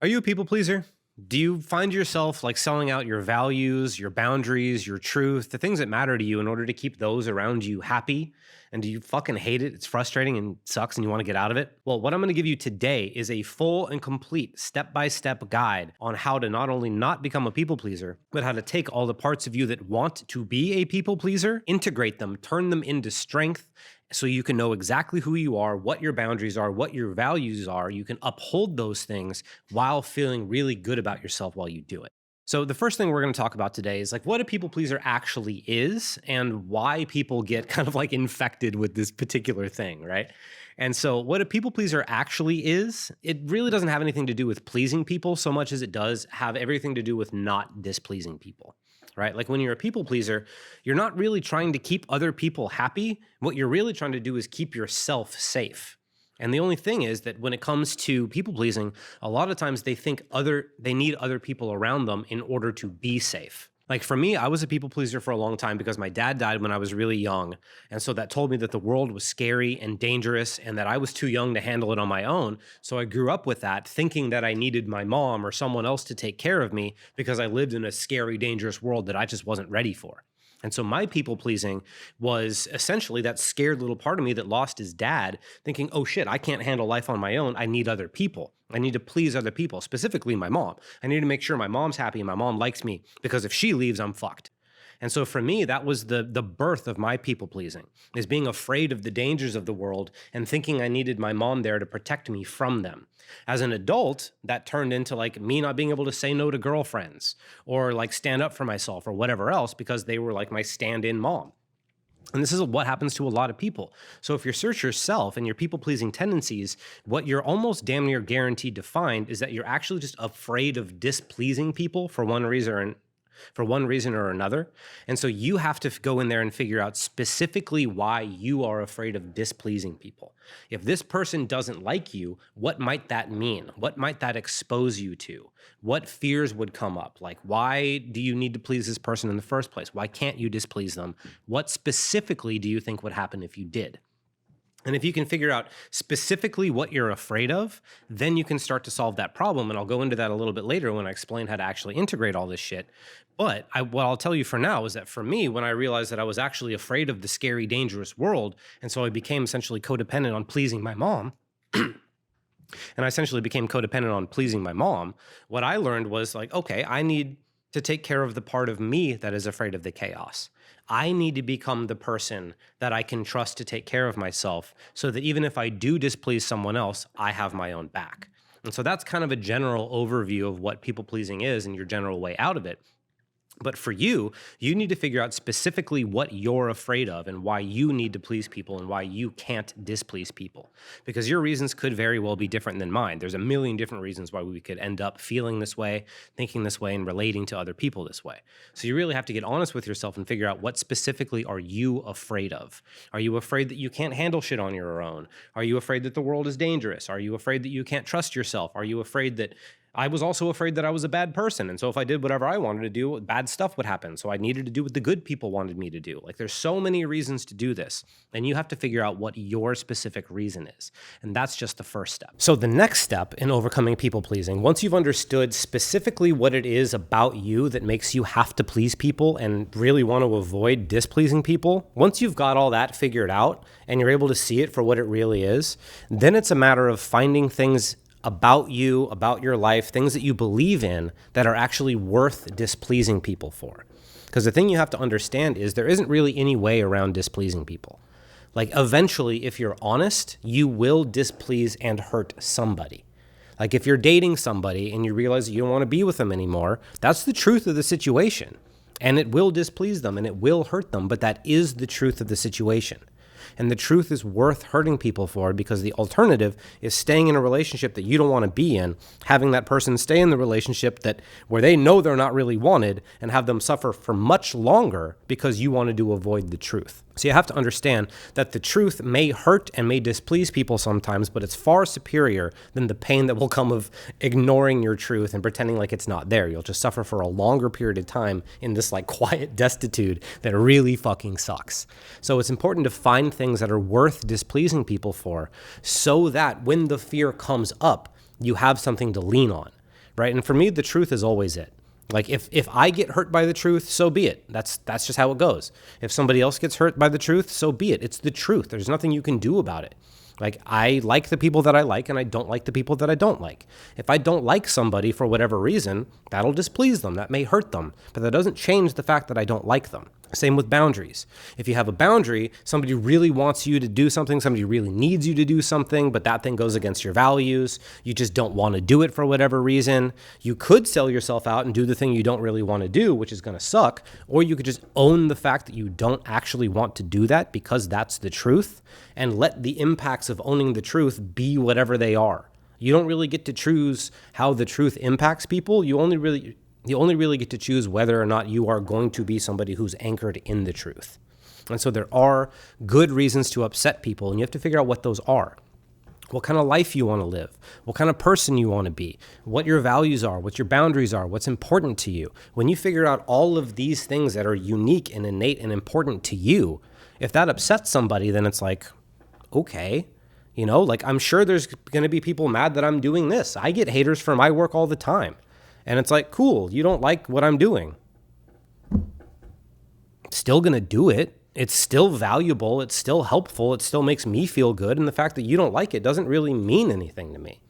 Are you a people pleaser? Do you find yourself like selling out your values, your boundaries, your truth, the things that matter to you in order to keep those around you happy? And do you fucking hate it? It's frustrating and sucks and you want to get out of it? Well, what I'm going to give you today is a full and complete step-by-step guide on how to not only not become a people pleaser, but how to take all the parts of you that want to be a people pleaser, integrate them, turn them into strength, so you can know exactly who you are, what your boundaries are, what your values are. You can uphold those things while feeling really good about yourself while you do it. So the first thing we're going to talk about today is like what a people pleaser actually is and why people get kind of like infected with this particular thing, right? And so what a people pleaser actually is, it really doesn't have anything to do with pleasing people so much as it does have everything to do with not displeasing people. Right? Like when you're a people pleaser, you're not really trying to keep other people happy. What you're really trying to do is keep yourself safe. And the only thing is that when it comes to people pleasing, a lot of times they think they need other people around them in order to be safe. Like for me, I was a people pleaser for a long time because my dad died when I was really young. And so that told me that the world was scary and dangerous and that I was too young to handle it on my own. So I grew up with that, thinking that I needed my mom or someone else to take care of me because I lived in a scary, dangerous world that I just wasn't ready for. And so my people pleasing was essentially that scared little part of me that lost his dad, thinking, oh shit, I can't handle life on my own. I need other people. I need to please other people, specifically my mom. I need to make sure my mom's happy and my mom likes me because if she leaves, I'm fucked. And so for me, that was the birth of my people pleasing, is being afraid of the dangers of the world and thinking I needed my mom there to protect me from them. As an adult, that turned into like me not being able to say no to girlfriends or like stand up for myself or whatever else because they were like my stand-in mom. And this is what happens to a lot of people. So if you search yourself and your people-pleasing tendencies, what you're almost damn near guaranteed to find is that you're actually just afraid of displeasing people for one reason or another. And so you have to go in there and figure out specifically why you are afraid of displeasing people. If this person doesn't like you, what might that mean? What might that expose you to? What fears would come up? Like, why do you need to please this person in the first place? Why can't you displease them? What specifically do you think would happen if you did? And if you can figure out specifically what you're afraid of, then you can start to solve that problem. And I'll go into that a little bit later when I explain how to actually integrate all this shit. But what I'll tell you for now is that for me, when I realized that I was actually afraid of the scary, dangerous world, and so I became essentially codependent on pleasing my mom, and I essentially became codependent on pleasing my mom, what I learned was like, okay, I need to take care of the part of me that is afraid of the chaos. I need to become the person that I can trust to take care of myself so that even if I do displease someone else, I have my own back. And so that's kind of a general overview of what people pleasing is and your general way out of it. But for you, you need to figure out specifically what you're afraid of and why you need to please people and why you can't displease people. Because your reasons could very well be different than mine. There's a million different reasons why we could end up feeling this way, thinking this way, and relating to other people this way. So you really have to get honest with yourself and figure out what specifically are you afraid of. Are you afraid that you can't handle shit on your own? Are you afraid that the world is dangerous? Are you afraid that you can't trust yourself? Are you afraid that I was also afraid that I was a bad person. And so if I did whatever I wanted to do, bad stuff would happen. So I needed to do what the good people wanted me to do. Like there's so many reasons to do this. And you have to figure out what your specific reason is. And that's just the first step. So the next step in overcoming people pleasing, once you've understood specifically what it is about you that makes you have to please people and really want to avoid displeasing people, once you've got all that figured out and you're able to see it for what it really is, then it's a matter of finding things about you, about your life, things that you believe in that are actually worth displeasing people for. Because the thing you have to understand is there isn't really any way around displeasing people. Like eventually, if you're honest, you will displease and hurt somebody. Like if you're dating somebody and you realize that you don't want to be with them anymore, that's the truth of the situation. And it will displease them and it will hurt them, but that is the truth of the situation. And the truth is worth hurting people for because the alternative is staying in a relationship that you don't want to be in, having that person stay in the relationship where they know they're not really wanted and have them suffer for much longer because you wanted to avoid the truth. So you have to understand that the truth may hurt and may displease people sometimes, but it's far superior than the pain that will come of ignoring your truth and pretending like it's not there. You'll just suffer for a longer period of time in this like quiet destitute that really fucking sucks. So it's important to find things that are worth displeasing people for so that when the fear comes up, you have something to lean on. right? And for me, the truth is always it. Like if I get hurt by the truth, so be it. That's just how it goes. If somebody else gets hurt by the truth, so be it. It's the truth. There's nothing you can do about it. Like I like the people that I like and I don't like the people that I don't like. If I don't like somebody for whatever reason, that'll displease them. That may hurt them, but that doesn't change the fact that I don't like them. Same with boundaries. If you have a boundary, somebody really wants you to do something, somebody really needs you to do something, but that thing goes against your values. You just don't want to do it for whatever reason. You could sell yourself out and do the thing you don't really want to do, which is going to suck, or you could just own the fact that you don't actually want to do that because that's the truth, and let the impacts of owning the truth be whatever they are. You don't really get to choose how the truth impacts people. You only really get to choose whether or not you are going to be somebody who's anchored in the truth. And so there are good reasons to upset people, and you have to figure out what those are. What kind of life you want to live, what kind of person you want to be, what your values are, what your boundaries are, what's important to you. When you figure out all of these things that are unique and innate and important to you, if that upsets somebody, then it's like, okay, like I'm sure there's going to be people mad that I'm doing this. I get haters for my work all the time. And it's like, cool, you don't like what I'm doing. Still going to do it. It's still valuable. It's still helpful. It still makes me feel good. And the fact that you don't like it doesn't really mean anything to me.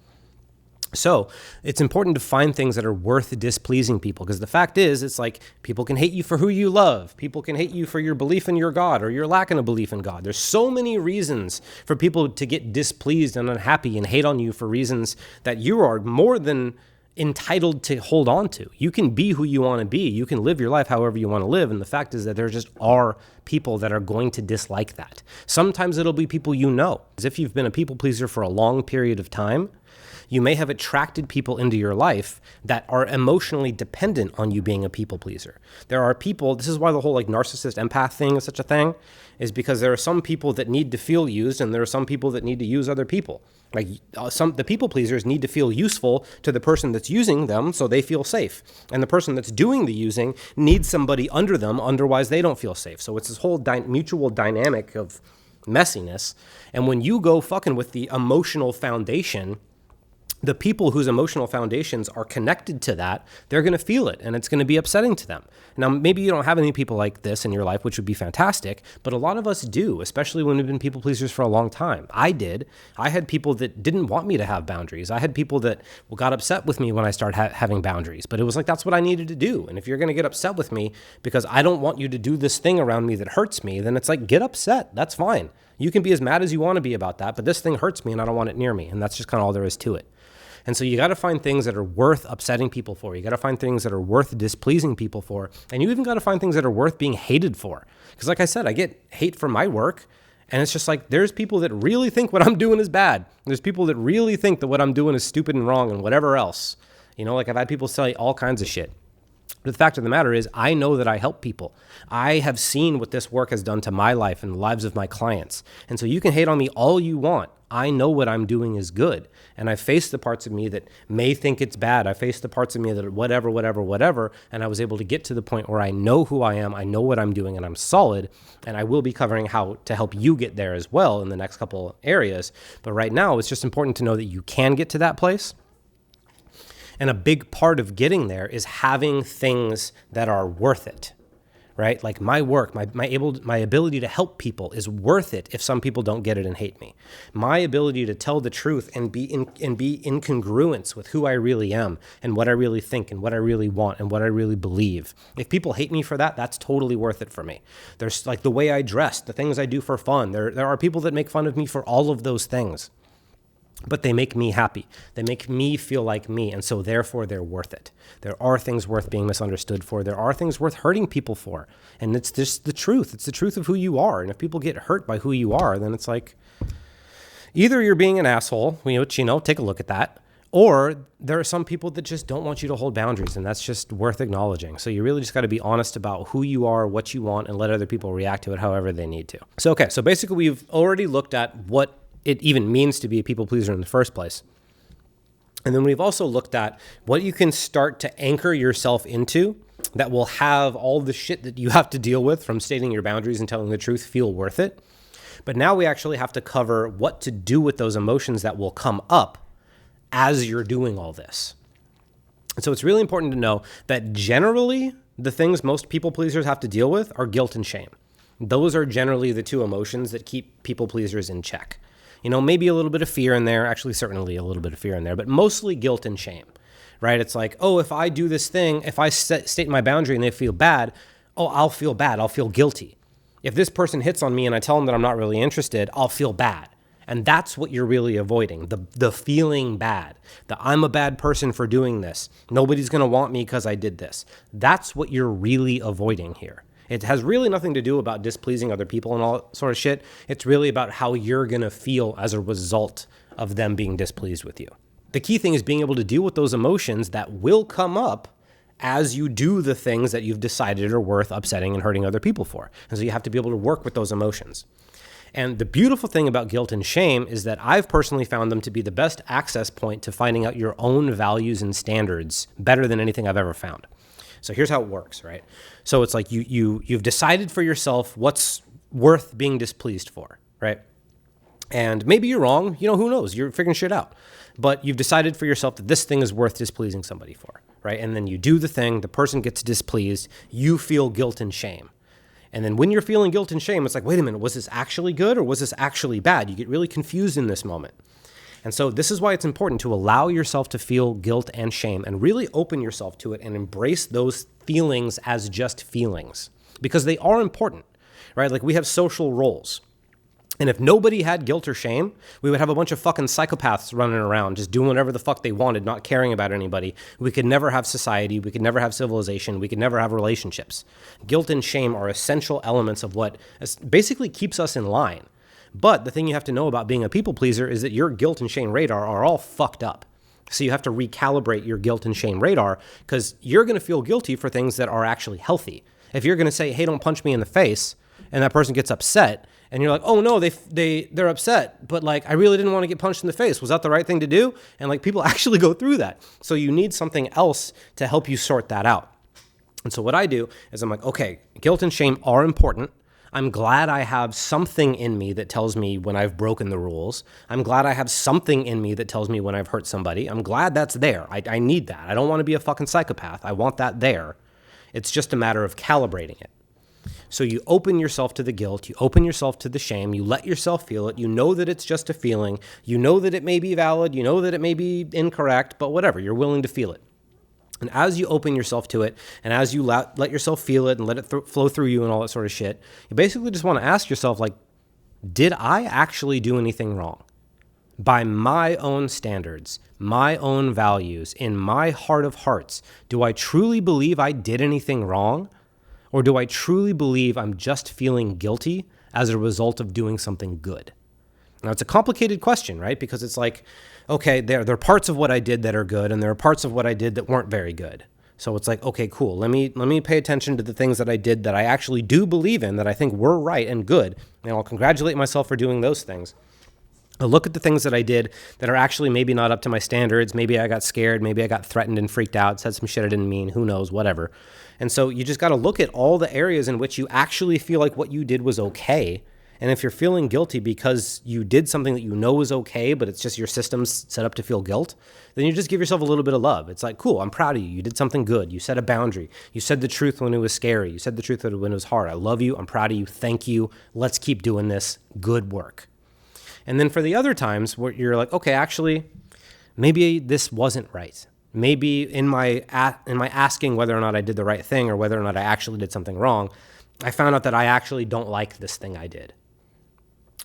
So it's important to find things that are worth displeasing people, because the fact is, it's like people can hate you for who you love. People can hate you for your belief in your God or your lack of a belief in God. There's so many reasons for people to get displeased and unhappy and hate on you for reasons that you are more than entitled to hold on to. You can be who you want to be. You can live your life however you want to live. And the fact is that there just are people that are going to dislike that. Sometimes it'll be people you know. As if you've been a people pleaser for a long period of time, you may have attracted people into your life that are emotionally dependent on you being a people pleaser. There are people, this is why the whole narcissist empath thing is such a thing, is because there are some people that need to feel used and there are some people that need to use other people. The people pleasers need to feel useful to the person that's using them so they feel safe. And the person that's doing the using needs somebody under them, otherwise they don't feel safe. So it's this whole mutual dynamic of messiness. And when you go fucking with the emotional foundation, the people whose emotional foundations are connected to that, they're going to feel it, and it's going to be upsetting to them. Now, maybe you don't have any people like this in your life, which would be fantastic, but a lot of us do, especially when we've been people pleasers for a long time. I did. I had people that didn't want me to have boundaries. I had people that got upset with me when I started having boundaries, but it was like, that's what I needed to do. And if you're going to get upset with me because I don't want you to do this thing around me that hurts me, then it's like, get upset. That's fine. You can be as mad as you want to be about that, but this thing hurts me and I don't want it near me. And that's just kind of all there is to it. And so you got to find things that are worth upsetting people for. You got to find things that are worth displeasing people for. And you even got to find things that are worth being hated for. Because like I said, I get hate for my work. And it's just like, there's people that really think what I'm doing is bad. There's people that really think that what I'm doing is stupid and wrong and whatever else. I've had people say all kinds of shit. But the fact of the matter is, I know that I help people. I have seen what this work has done to my life and the lives of my clients. And so you can hate on me all you want. I know what I'm doing is good. And I face the parts of me that may think it's bad. I face the parts of me that whatever. And I was able to get to the point where I know who I am, I know what I'm doing, and I'm solid. And I will be covering how to help you get there as well in the next couple areas. But right now, it's just important to know that you can get to that place. And a big part of getting there is having things that are worth it, right? Like my work, my ability to help people is worth it if some people don't get it and hate me. My ability to tell the truth and be in congruence with who I really am and what I really think and what I really want and what I really believe. If people hate me for that, that's totally worth it for me. There's like the way I dress, the things I do for fun. There are people that make fun of me for all of those things. But they make me happy. They make me feel like me, and so therefore they're worth it. There are things worth being misunderstood for. There are things worth hurting people for. And it's just the truth. It's the truth of who you are. And if people get hurt by who you are, then it's like, either you're being an asshole, which, take a look at that, or there are some people that just don't want you to hold boundaries, and that's just worth acknowledging. So you really just got to be honest about who you are, what you want, and let other people react to it however they need to. So basically we've already looked at what it even means to be a people pleaser in the first place. And then we've also looked at what you can start to anchor yourself into that will have all the shit that you have to deal with from stating your boundaries and telling the truth feel worth it. But now we actually have to cover what to do with those emotions that will come up as you're doing all this. And so it's really important to know that generally the things most people pleasers have to deal with are guilt and shame. Those are generally the two emotions that keep people pleasers in check. You know, maybe a little bit of fear in there, actually certainly a little bit of fear in there, but mostly guilt and shame, right? It's like, oh, if I do this thing, if I state my boundary and they feel bad, oh, I'll feel bad. I'll feel guilty. If this person hits on me and I tell them that I'm not really interested, I'll feel bad. And that's what you're really avoiding, the feeling bad, that I'm a bad person for doing this. Nobody's going to want me because I did this. That's what you're really avoiding here. It has really nothing to do about displeasing other people and all that sort of shit. It's really about how you're going to feel as a result of them being displeased with you. The key thing is being able to deal with those emotions that will come up as you do the things that you've decided are worth upsetting and hurting other people for. And so you have to be able to work with those emotions. And the beautiful thing about guilt and shame is that I've personally found them to be the best access point to finding out your own values and standards better than anything I've ever found. So here's how it works, right? So it's like you've decided for yourself what's worth being displeased for, right? And maybe you're wrong, you know, who knows? You're figuring shit out. But you've decided for yourself that this thing is worth displeasing somebody for, right? And then you do the thing, the person gets displeased, you feel guilt and shame. And then when you're feeling guilt and shame, it's like, wait a minute, was this actually good or was this actually bad? You get really confused in this moment. And so this is why it's important to allow yourself to feel guilt and shame and really open yourself to it and embrace those feelings as just feelings, because they are important, right? Like we have social roles. And if nobody had guilt or shame, we would have a bunch of fucking psychopaths running around just doing whatever the fuck they wanted, not caring about anybody. We could never have society. We could never have civilization. We could never have relationships. Guilt and shame are essential elements of what basically keeps us in line. But the thing you have to know about being a people pleaser is that your guilt and shame radar are all fucked up. So you have to recalibrate your guilt and shame radar, because you're going to feel guilty for things that are actually healthy. If you're going to say, hey, don't punch me in the face, and that person gets upset, and you're like, oh no, they're upset, but like, I really didn't want to get punched in the face. Was that the right thing to do? And like, people actually go through that. So you need something else to help you sort that out. And so what I do is I'm like, okay, guilt and shame are important. I'm glad I have something in me that tells me when I've broken the rules. I'm glad I have something in me that tells me when I've hurt somebody. I'm glad that's there. I need that. I don't want to be a fucking psychopath. I want that there. It's just a matter of calibrating it. So you open yourself to the guilt, you open yourself to the shame, you let yourself feel it, you know that it's just a feeling, you know that it may be valid, you know that it may be incorrect, but whatever, you're willing to feel it. And as you open yourself to it, and as you let yourself feel it and let it flow through you and all that sort of shit, you basically just want to ask yourself, like, did I actually do anything wrong? By my own standards, my own values, in my heart of hearts, do I truly believe I did anything wrong? Or do I truly believe I'm just feeling guilty as a result of doing something good? Now, it's a complicated question, right? Because it's like, okay, there are parts of what I did that are good, and there are parts of what I did that weren't very good. So it's like, okay, cool. Let me pay attention to the things that I did that I actually do believe in, that I think were right and good, and I'll congratulate myself for doing those things. I'll look at the things that I did that are actually maybe not up to my standards. Maybe I got scared. Maybe I got threatened and freaked out, said some shit I didn't mean. Who knows? Whatever. And so you just got to look at all the areas in which you actually feel like what you did was okay. And if you're feeling guilty because you did something that you know is okay, but it's just your system's set up to feel guilt, then you just give yourself a little bit of love. It's like, cool, I'm proud of you. You did something good. You set a boundary. You said the truth when it was scary. You said the truth when it was hard. I love you. I'm proud of you. Thank you. Let's keep doing this. Good work. And then for the other times where you're like, okay, actually, maybe this wasn't right. Maybe in my asking whether or not I did the right thing or whether or not I actually did something wrong, I found out that I actually don't like this thing I did.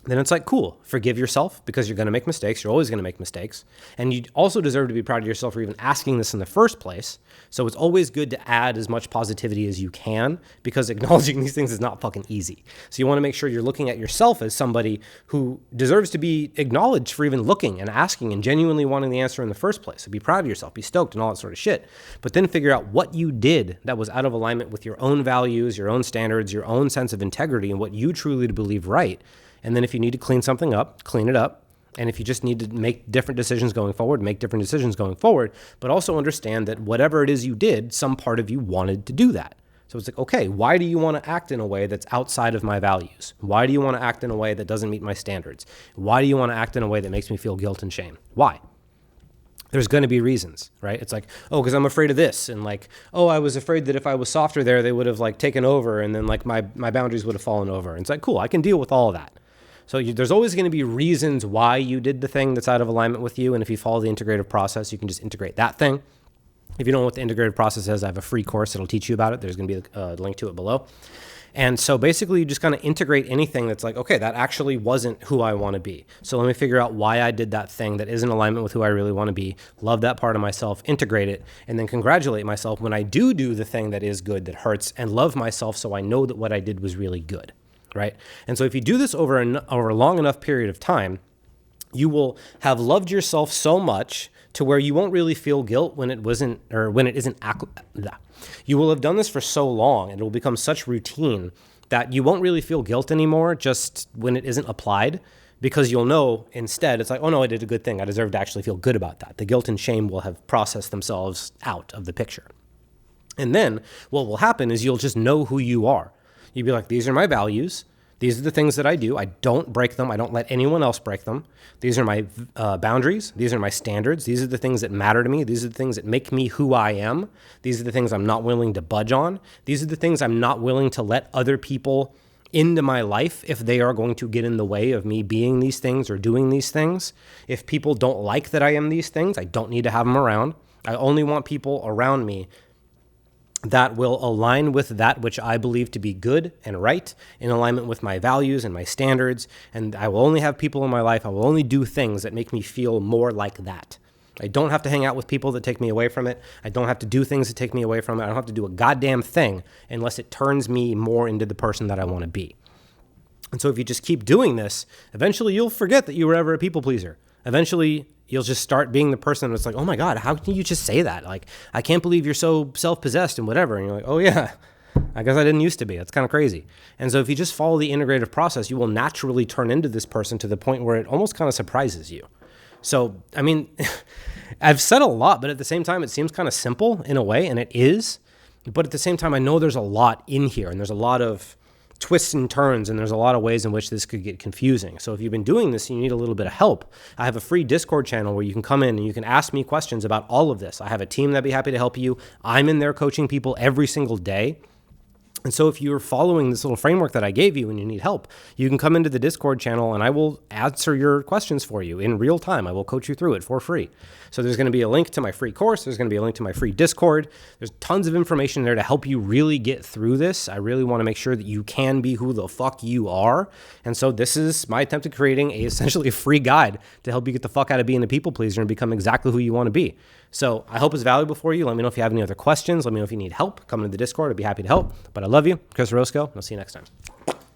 Then it's like, cool, forgive yourself, because you're going to make mistakes. You're always going to make mistakes. And you also deserve to be proud of yourself for even asking this in the first place. So it's always good to add as much positivity as you can, because acknowledging these things is not fucking easy. So you want to make sure you're looking at yourself as somebody who deserves to be acknowledged for even looking and asking and genuinely wanting the answer in the first place. So be proud of yourself, be stoked and all that sort of shit. But then figure out what you did that was out of alignment with your own values, your own standards, your own sense of integrity, and what you truly believe right. And then if you need to clean something up, clean it up. And if you just need to make different decisions going forward, make different decisions going forward. But also understand that whatever it is you did, some part of you wanted to do that. So it's like, okay, why do you want to act in a way that's outside of my values? Why do you want to act in a way that doesn't meet my standards? Why do you want to act in a way that makes me feel guilt and shame? Why? There's going to be reasons, right? It's like, oh, because I'm afraid of this. And like, oh, I was afraid that if I was softer there, they would have like taken over. And then like my boundaries would have fallen over. And it's like, cool, I can deal with all of that. So there's always going to be reasons why you did the thing that's out of alignment with you. And if you follow the integrative process, you can just integrate that thing. If you don't know what the integrative process is, I have a free course that'll teach you about it. There's going to be a link to it below. And so basically you just kind of integrate anything that's like, okay, that actually wasn't who I want to be. So let me figure out why I did that thing that is in alignment with who I really want to be, love that part of myself, integrate it, and then congratulate myself when I do the thing that is good, that hurts, and love myself so I know that what I did was really good, right? And so if you do this over a long enough period of time, you will have loved yourself so much to where you won't really feel guilt when it wasn't, or when it isn't. You will have done this for so long, and it will become such routine that you won't really feel guilt anymore just when it isn't applied, because you'll know instead, it's like, oh no, I did a good thing. I deserve to actually feel good about that. The guilt and shame will have processed themselves out of the picture. And then what will happen is you'll just know who you are. You'll be like, these are my values. These are the things that I do. I don't break them. I don't let anyone else break them. These are my boundaries. These are my standards. These are the things that matter to me. These are the things that make me who I am. These are the things I'm not willing to budge on. These are the things I'm not willing to let other people into my life if they are going to get in the way of me being these things or doing these things. If people don't like that I am these things, I don't need to have them around. I only want people around me that will align with that which I believe to be good and right, in alignment with my values and my standards. And I will only have people in my life, I will only do things that make me feel more like that. I don't have to hang out with people that take me away from it. I don't have to do things that take me away from it. I don't have to do a goddamn thing unless it turns me more into the person that I want to be. And so if you just keep doing this, eventually you'll forget that you were ever a people pleaser. Eventually you'll just start being the person that's like, oh my God, how can you just say that? Like, I can't believe you're so self-possessed and whatever. And you're like, oh yeah, I guess I didn't used to be. That's kind of crazy. And so if you just follow the integrative process, you will naturally turn into this person to the point where it almost kind of surprises you. So, I mean, I've said a lot, but at the same time, it seems kind of simple in a way, and it is. But at the same time, I know there's a lot in here, and there's a lot of twists and turns, and there's a lot of ways in which this could get confusing. So if you've been doing this and you need a little bit of help, I have a free Discord channel where you can come in and you can ask me questions about all of this. I have a team that'd be happy to help you. I'm in there coaching people every single day. And so if you're following this little framework that I gave you and you need help, you can come into the Discord channel and I will answer your questions for you in real time. I will coach you through it for free. So there's going to be a link to my free course. There's going to be a link to my free Discord. There's tons of information there to help you really get through this. I really want to make sure that you can be who the fuck you are. And so this is my attempt at creating essentially a free guide to help you get the fuck out of being a people pleaser and become exactly who you want to be. So I hope it's valuable for you. Let me know if you have any other questions. Let me know if you need help. Come into the Discord. I'd be happy to help. But I love you. Chris Roscoe. I'll see you next time.